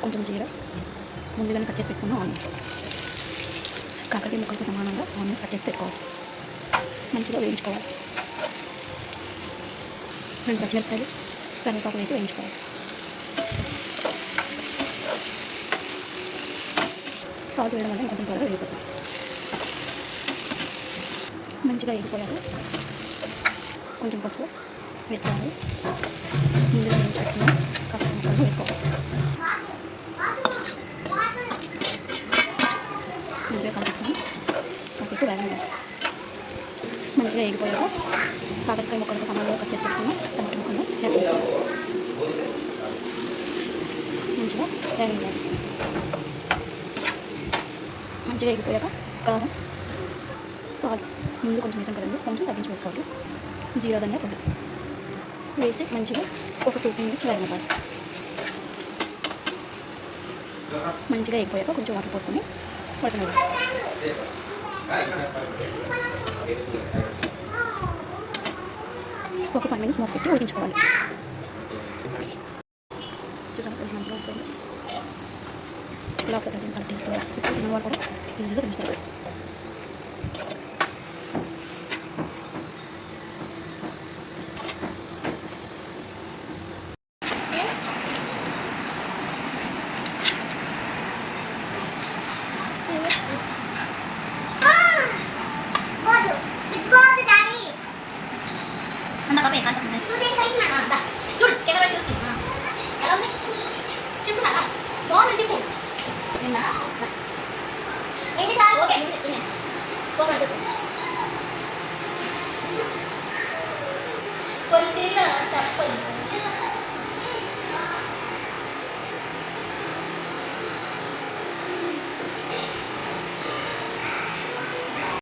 కొంచెం జీర, ముందుగానే కట్ చేసి పెట్టుకున్న ఆనియన్స్, కాకరకాయ ముక్కలకి సమానంగా ఆనియన్స్ కట్ చేసి పెట్టుకోవాలి. మంచిగా వేయించుకోవాలి. 2 పచ్చిమిరపకాయలు, కరివేపాకు వేసి వేయించుకోవాలి. సాల్ట్ వేయడం వల్ల కొంచెం త్వరగా వేగిపోతుంది. మంచిగా వేగిపోయాక కొంచెం పసుపు వేసుకోవాలి. ముందుగా వేయించి పెట్టుకున్న కాకరకాయ ముక్కలను వేసుకోవాలి. మంచిగా కలుపుకొని కాసేపు వేగనివ్వాలి. మంచిగా వేగిపోయాక కాకరకాయ ముక్కలకు సమానంగా కట్ చేసి పెట్టుకున్న టమాటా ముక్కలను యాడ్ చేసుకోవాలి. మంచిగా వేగనివ్వాలి. మంచిగా వేగిపోయాక కారం, సాల్ట్ ముందు కొంచెం వేసాం కదండి, కొంచెం తగ్గించి వేసుకోవాలి. జీరా, ధనియా పొడి వేసి మంచిగా ఒక 2 minutes వేగనివ్వాలి. మంచిగా వేగిపోయాక కొంచెం వాటర్ పోసుకొని ఉడకనివ్వాలి. ఒక 5 minutes మూత పెట్టి ఉడికించుకోవాలి. చూసాను కొంచెం మంచిగా ఉడికిపోయింది. ఇలా ఒకసారి కొంచెం కట్ చేసుకోవాలి. ఇప్పుడు తిన్న వాళ్ళు కూడా ఈజీగా తినేస్తారు. Konti na, sakto.